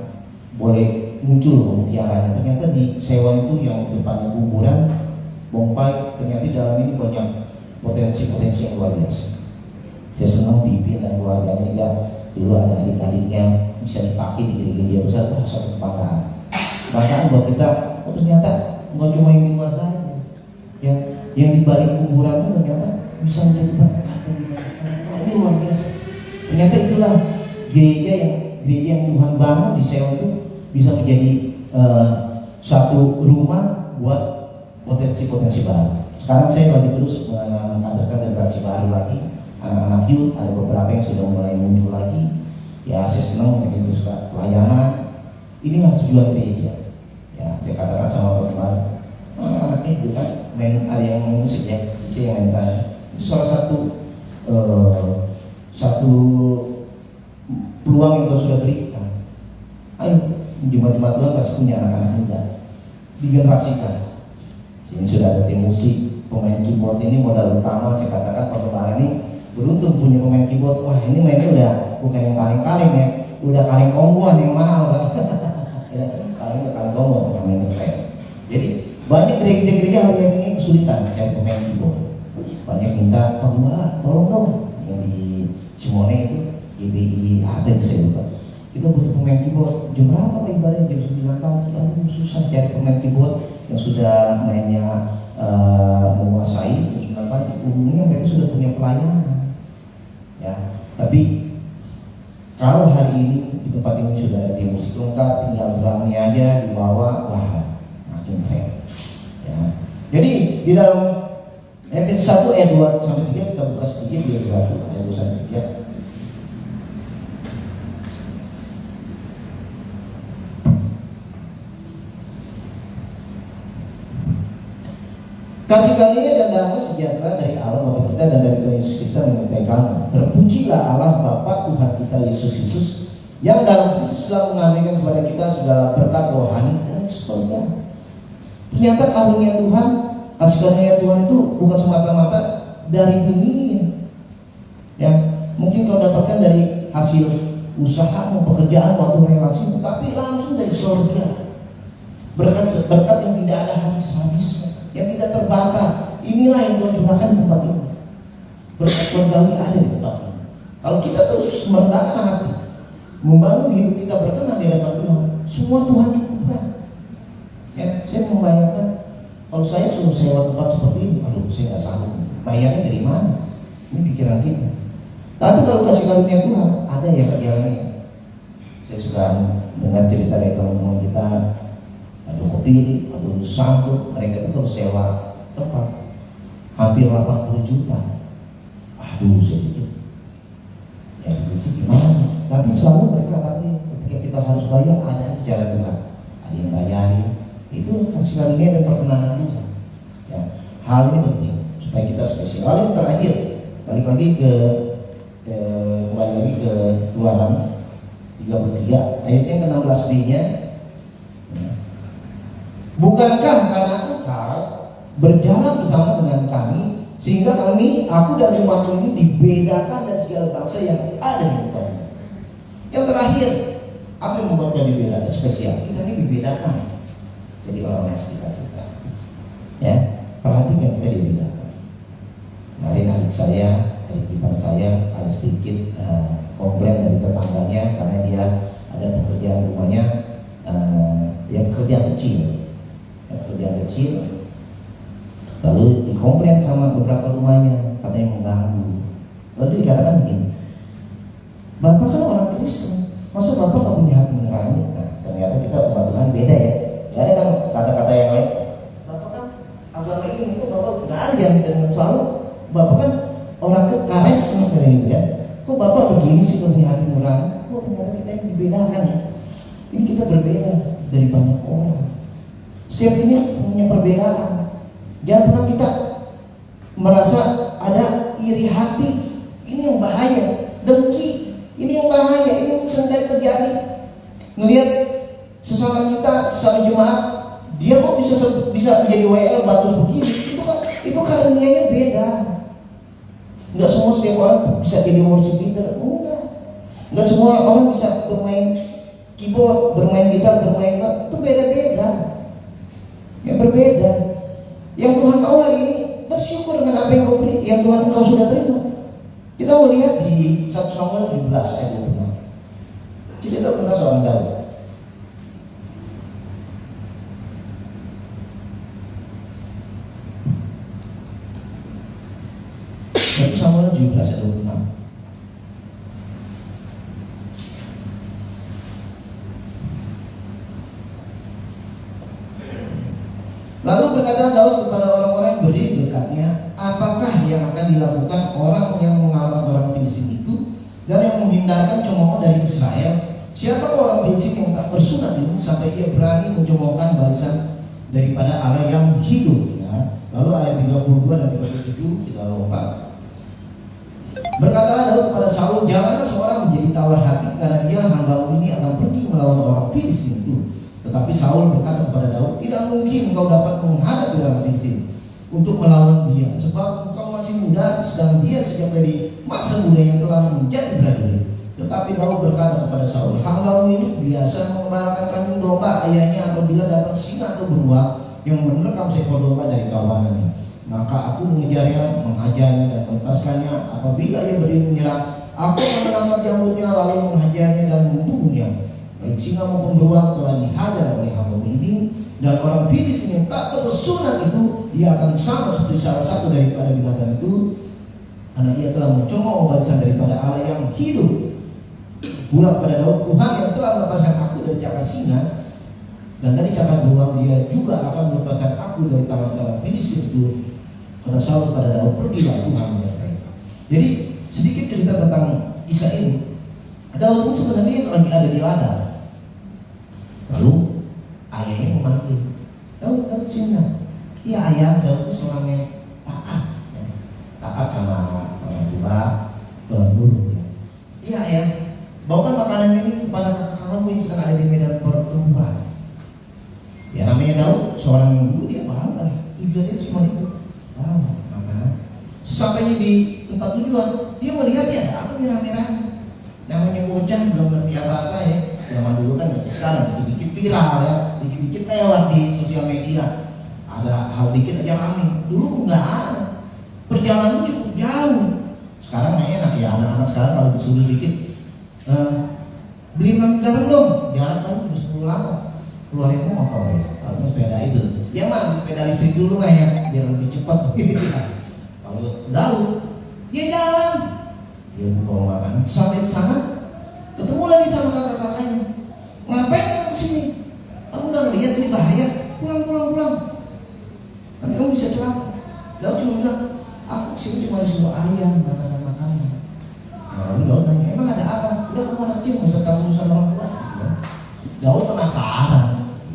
Speaker 1: boleh muncul mutiaranya. Ternyata di Sewan itu yang depannya kuburan Bongpai, ternyata di dalam ini banyak potensi-potensi yang luar biasa. Saya senang Bibi dan keluarganya, ya dulu ada adik-adiknya bisa dipakai di gereja besar, satu kebanggaan. Bahkan buat kita, oh ternyata nggak cuma yang di luar saja, yang di balik kuburan itu ternyata bisa menjadi berkat. Ini luar biasa. Ternyata itulah gereja yang Tuhan bangun di Seoul itu bisa menjadi satu rumah buat potensi-potensi baru. Sekarang saya lagi terus mengkaderkan generasi baru lagi, anak-anak youth, ada beberapa yang sudah mulai muncul lagi. Ya saya senang dengan terus pelayanan. Inilah tujuan gereja. Ya saya katakan sama teman-teman, anak-anaknya juga main, ada yang main musik ya, DJ yang main. Itu salah satu peluang yang Tuhan sudah berikan. Ayo, jemaat-jemaat Tuhan pasti punya anak-anak muda, digenerasikan. Sini sudah ada tim musik, pemain keyboard ini modal utama. Saya katakan perkembangan ini beruntung punya pemain keyboard. Wah ini mainnya udah bukan yang kaleng-kaleng ya, udah kaleng komboan yang mahal kan. Ya, kaleng kombo, bukan mainnya keren. Jadi banyak gereja-gereja hari ini kesulitan cari pemain keyboard. Banyak minta, Pak Gembala tolong dong, yang di Cimone itu GBI ada di saya lupa. Kita butuh pemain keyboard. Jam berapa Pak ibadah? Jam 9 pagi. Aduh susah cari pemain keyboard yang sudah mainnya menguasai. Jam 9 pagi. Umumnya mereka sudah punya pelayanan. Ya, tapi kalau hari ini di tempat ini sudah ada tim musik lengkap, tinggal drumnya aja dibawa, wah makin keren. Ya. Jadi di dalam Efesus 1 ayat 2 sampai 3 kita buka sedikit di Efesus 1 ayat 2 sampai 3. Kasih karunia dan damai sejahtera dari Allah Bapa kita dan dari Tuhan Yesus kita menyertai kamu. Terpujilah Allah Bapa Tuhan kita Yesus Kristus yang dalam Kristus telah menganugerahkan kepada kita segala berkat rohani dan surga. Ternyata karunia Tuhan, kasih karunia Tuhan itu bukan semata-mata dari dunia. Ya, mungkin kau dapatkan dari hasil usahamu, pekerjaan, waktu relasi, tapi langsung dari surga. Berkat yang tidak ada habis-habisnya, yang tidak terbatas. Inilah yang Tuhan curahkan di tempat ini. Berkat surgawi ada di tempat ini. Kalau kita terus merendahkan hati, membangun hidup kita berkenan di hadapan Tuhan, semua Tuhan cukupkan. Ya, saya membayangkan kalau saya suruh sewa tempat seperti ini, aduh saya nggak sanggup. Bayarnya dari mana? Ini pikiran kita. Tapi kalau kasih karunia Tuhan, ada ya perjalanannya. Saya suka dengar cerita dari teman-teman kita, ada kopi, ada sanggup, mereka itu kalau sewa tempat hampir 80 juta. Aduh, saya pikir, ya itu gimana? Tapi selalu mereka katakan ketika kita harus bayar, ada jalan Tuhan, ada yang bayarin. Itu kasih karunia dan perkenanan Tuhan. Ya, hal ini penting supaya kita spesial. Lalu yang terakhir, balik lagi ke Keluaran 33 ayat yang ke-16b-nya. Bukankah karena engkau berjalan bersama dengan kami sehingga aku dan umatku ini dibedakan dari segala bangsa yang ada di muka. Yang terakhir, apa yang membuat kami dibedakan spesial? Kita ini dibedakan jadi orang sekitar kita. Ya, perhatikan kita dibedakan. Kemarin adik ipar saya ada sedikit komplain dari tetangganya karena dia ada pekerjaan rumahnya yang kerja kecil, lalu dikomplain sama beberapa rumahnya katanya mengganggu. Lalu dikatakan begini, Bapak kan orang Kristen, masa Bapak gak punya hati nurani? Nah, ternyata kita umat Tuhan beda ya. Gak ada kan kata-kata yang lain. Bapak kan agama ini kok Bapak gak ada yang kita dengar selalu. Bapak kan orang kekaret semua kayak gitu ya. Kok Bapak begini sih kok punya hati nurani? Oh ternyata kita ini dibedakan ya. Ini kita berbeda dari banyak orang. Setiap ini punya perbedaan. Jangan pernah kita merasa ada iri hati. Ini yang bahaya. Dengki. Ini yang bahaya. Ini yang sering terjadi. Ngelihat sesama kita, sesama jemaat, dia kok bisa menjadi WL batu begini. Itu karunianya beda. Enggak semua setiap orang bisa jadi worship leader. Enggak semua orang bisa bermain keyboard, bermain gitar, bermain itu beda-beda. Yang berbeda. Yang Tuhan tahu hari ini, bersyukur dengan apa yang kau beri, yang Tuhan engkau sudah terima. Kita mau lihat di 1 Samuel 17 ayat 26. Kita pernah seorang Daud. 1 Samuel 17 ayat 26. Lalu berkata Daud kepada orang-orang yang berdiri dekatnya, apakah yang akan dilakukan orang yang mengalahin orang Filistin itu dan yang menghindarkan cemooh dari Israel? Siapa orang Filistin yang tak bersunat ini sampai ia berani mencemoohkan barisan daripada Allah yang hidup? Ya. Lalu ayat 32 dan 37 kita lompat. Berkatalah Daud kepada Saul, janganlah seorang menjadi tawar hati karena dia hambamu ini akan pergi melawan orang Filistin itu. Tetapi Saul berkata kepada Daud, tidak mungkin kau dapat menghadapi orang Filistin untuk melawan dia, sebab engkau masih muda, sedang dia sejak dari masa muda yang telah menjadi prajurit. Tetapi Daud berkata kepada Saul, hambamu ini biasa mengembalakan kambing domba ayahnya apabila datang singa atau beruang yang menerkam seekor domba dari kawanannya. Maka aku mengejarnya, menghajarnya dan melepaskannya. Apabila ia berdiri menyerang, aku akan menangkap jambutnya lalu menghajarnya dan membunuhnya. Baik singa maupun beruang telah dihajar oleh hamba ini, dan orang Filistin yang tak bersunat itu, ia akan sama seperti salah satu daripada binatang itu, karena ia telah mencemooh barisan daripada Allah yang hidup. Pula pada Daud, Tuhan yang telah melepaskan aku dari cakar singa dan dari cakar beruang, dia juga akan melepaskan aku dari tangan orang Filistin itu. Kata Saul pada Daud, pergilah Tuhan menyertai. Jadi sedikit cerita tentang kisah ini. Daud itu sebenarnya lagi ada di ladang. Lalu ayahnya memanggil, Daud sini. Iya ayah, Daud itu seorang yang taat sama orang tua, guru. Iya ayah, bawakan makanan ini kepada kakak-kakakmu yang sedang ada di medan pertempuran. Ya namanya Daud, seorang yang dulu dia paham lah. Tujuannya itu cuma itu, makanan. Sesampainya di tempat tujuan, dia melihat ya apa nih rame-rame. Namanya bocah belum ngerti apa-apa ya. Zaman dulu kan ya sekarang dikit-dikit viral ya, dikit-dikit lewat di sosial media. Ada hal dikit aja rame. Dulu enggak ada. Perjalanan cukup jauh Sekarang enak ya, anak-anak sekarang kalau disuruh dikit beli lagi garam dong, jalan kan terus lama keluarin motor ya, kalau sepeda itu dia mah sepeda listrik dulu mah ya, biar lebih cepat. Kalau Daud dia jalan, dia bawa makan sampai di sana ketemu lagi sama kakak-kakaknya, ngapain kamu kesini? Kamu nggak ngelihat ini bahaya, pulang. Nanti kamu bisa celaka. Daud cuma bilang, aku kesini cuma disuruh ayah makan. Lalu Daud nanya, emang ada apa? Udah kamu anak kecil, nggak usah tahu urusan orang tua. Daud penasaran,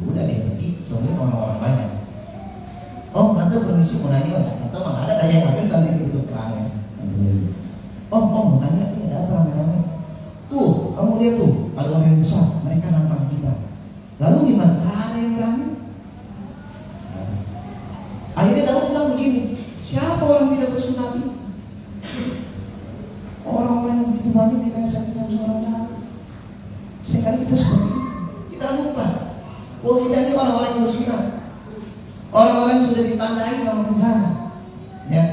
Speaker 1: udah dia pergi, tungguin orang-orang banyak. Oh, tante permisi mau nanya, tante mana ada yang ngambil tante itu perangnya. Oh, mau tanya, ini ada apa rame-rame? Tuh, kamu lihat tuh, ada orang yang besar, mereka nantang kita. Lalu gimana? Ada yang berani? Akhirnya Daud bilang begini, siapa orang tidak bersunat itu? Orang-orang yang begitu banyak kita sakit sama seorang Daud. Seringkali kita seperti itu, kita lupa bahwa kita ini orang-orang yang bersunat, orang-orang yang sudah ditandai sama Tuhan. Ya,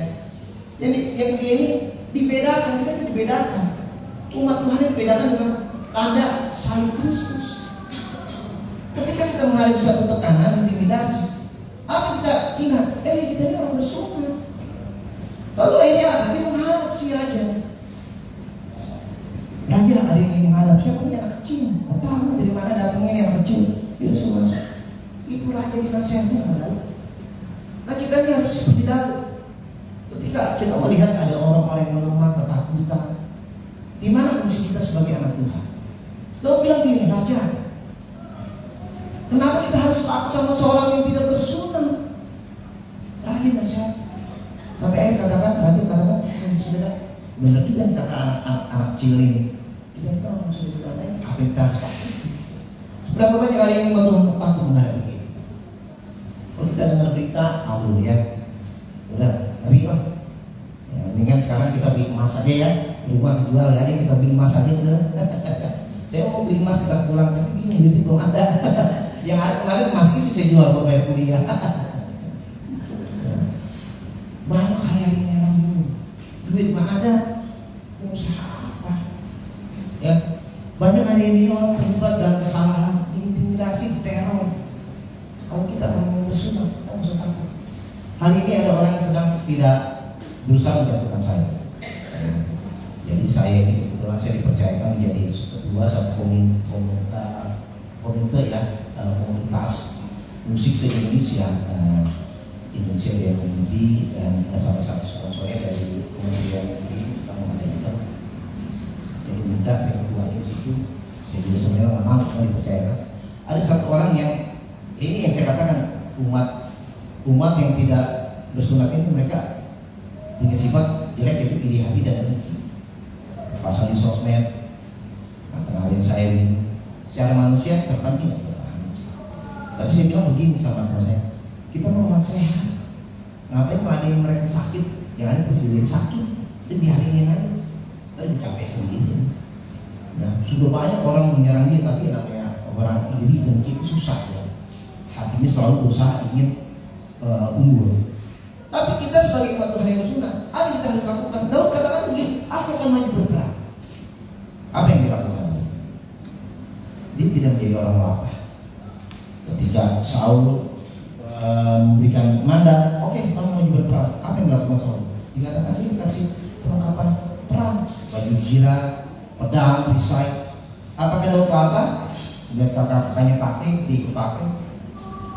Speaker 1: yang ketiga ini dibedakan, kita itu dibedakan. Umat Tuhan yang dibedakan dengan tanda salib Kristus. Ketika kita mengalami satu tekanan, intimidasi, apa kita ingat? Kita ini orang bersunat. Lalu akhirnya dia menghadap si raja. Raja ada yang menghadap, siapa ini anak kecil? Nggak tahu dari mana datangnya ini anak kecil. Dia suruh masuk. Itu raja dinasihatnya adalah. Nah kita ini harus seperti Daud. Ketika kita melihat ada orang-orang yang melemah, ketakutan, di mana fungsi kita sebagai anak Tuhan? Daud bilang gini, raja, kenapa kita harus takut sama seorang yang tidak bersunat? Raja nasihat. Sampai akhir raja katakan, sudah benar juga kata anak kecil ini. Kita orang sudah berkata, apa yang kita harus takut? Seberapa banyak hari yang mau takut menghadapi ini? Kalau kita dengar berita, aduh ya, udah ngeri lah. Ya, mendingan sekarang kita beli emas aja ya, rumah jual ya, kita beli emas aja udah. Saya mau beli emas kita pulang, tapi bingung duit belum ada. Yang hari kemarin emas isi saya jual buat bayar kuliah. Banyak hari-harinya orang dulu, duit mah ada, usaha apa? Ya, banyak hari ini orang terlibat dalam kesalahan, diintimidasi, teror. Kalau kita mau bersunat, kita harus takut. Hari ini ada orang yang sedang tidak berusaha menjatuhkan saya. Jadi saya ini kebetulan saya dipercayakan menjadi ketua satu komite ya, komunitas musik se-Indonesia. Indonesia Raya Community dan salah satu sponsornya dari Kementerian Negeri kamu ada juga. Jadi minta saya ketuanya di situ. Saya juga sebenarnya nggak mau dipercayakan. Ada satu orang yang ini yang saya katakan umat yang tidak bersunat ini mereka punya sifat jelek yaitu iri hati dan dengki. Pasal di sosmed, antara yang saya secara manusia terpancing. Tapi saya bilang begini sama teman saya. Kita mau orang sehat, ngapain meladeni mereka sakit? Yang ada terjadi sakit, dan biarin aja, tapi dicapai sendiri. Nah, sudah banyak orang menyerang dia, tapi namanya orang iri dan itu susah ya. Hatinya selalu berusaha ingin unggul. Tapi kita sebagai umat Tuhan yang bersunat, apa yang kita harus lakukan? Daud katakan begini, aku akan maju berperang. Apa yang dilakukan? Dia tidak menjadi orang latah. Ketika Saul memberikan mandat, oke, kamu mau berperang. Apa yang dilakukan Saul? Dikatakan dia dikasih perlengkapan perang, baju jirat, pedang, perisai. Apakah Daud apa? Lihat kakak-kakaknya pakai, dia ikut pakai.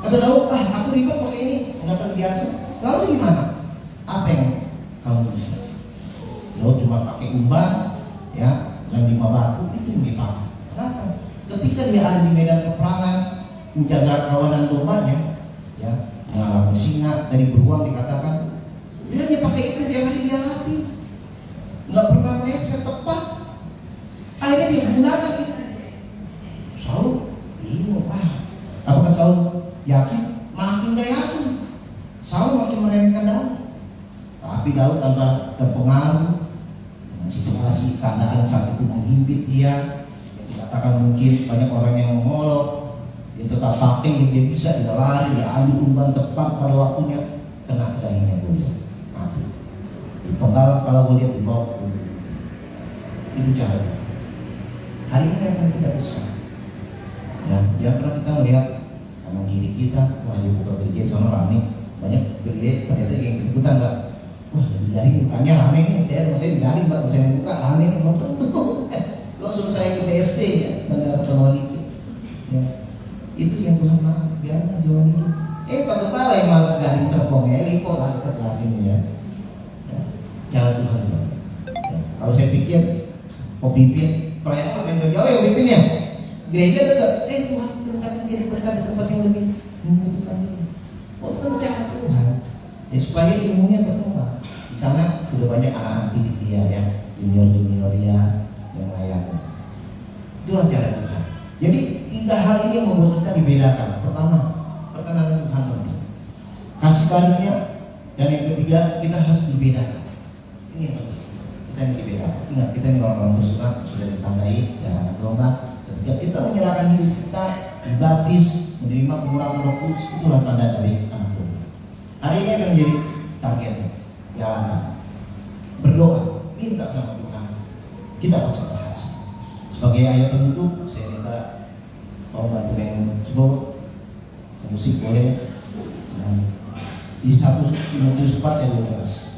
Speaker 1: Kata Daud, aku ribet pakai ini, nggak terbiasa. Lalu gimana? Apa yang kamu bisa? Daud cuma pakai umban, ya, dan 5 batu itu yang dipakai. Kenapa? Ketika dia ada di medan peperangan, menjaga kawanan dombanya, ya, mengalami singa dari beruang dikatakan, dia pakai itu dia hari dia latih, nggak pernah meleset tepat. Akhirnya dia gunakan itu. Saul bingung, apakah Saul yakin? Makin gak yakin. Saul makin meremehkan Daud. Tapi Daud tanpa terpengaruh dengan situasi keadaan saat itu menghimpit dia. Dikatakan mungkin banyak orang yang mengolok, dia tetap pakai, dia bisa, dia lari, dia ambil umpan tepat pada waktunya, kena dahinya dulu, mati. Penggalak kalau boleh dibawa itu cara. Hari ini akan tidak bisa. Ya, jangan pernah kita melihat kanan kiri kita, wah dia buka gereja sana rame, banyak gereja ternyata yang ikutan nggak. Wah dari bukannya rame nih, saya dari mbak saya buka rame belum tentu. Langsung saya ke PST ya, benar sama dikit. Ya. Itu yang Tuhan mau, biarlah jualan ini. Pak Kepala yang malah garing serpongnya, lipo lah ke kelas ini ya. Cara Tuhan ya. Kalau saya pikir, kok pimpin, pelayan apa yang jauh yang pimpin ya? Gereja dekat, Tuhan berkati jadi berkat di tempat yang lebih membutuhkan ini. Oh itu kan cara Tuhan. Ya supaya ilmunya berkembang. Di sana sudah banyak anak-anak didik dia ya, junior ya, yang layak. Itulah cara Tuhan. Jadi 3 hal ini yang membuat kita dibedakan. Pertama, perkenanan Tuhan penting. Kasih karunia, dan yang ketiga kita harus dibedakan. Ini yang penting. Kita yang dibedakan. Ingat kita ini orang-orang bersunat sudah ditandai ya domba. Ketika kita menyerahkan hidup kita, dibaptis, menerima pengurapan Roh Kudus, itulah tanda dari anak domba. Hari ini akan menjadi targetnya. Jalankan, berdoa, minta sama Tuhan. Kita pasti berhasil. Sebagai ayat penutup, saya minta mau bantu yang sebut musik boleh. Di 1 Timotius 4 ayat 12.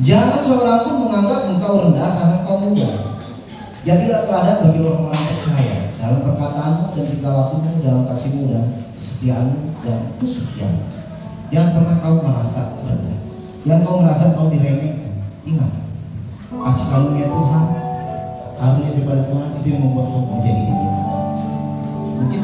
Speaker 1: Jangan seorang pun menganggap engkau rendah karena engkau muda. Jadilah teladan bagi orang-orang percaya dalam perkataanmu dan tingkah lakumu, dalam kasihmu dan kesetiaanmu dan kesucianmu. Jangan pernah kau merasa rendah. Jangan kau merasa kau diremehkan. Ingat, kasih karunia Tuhan, karunia daripada Tuhan itu yang membuat kau menjadi diri. Mungkin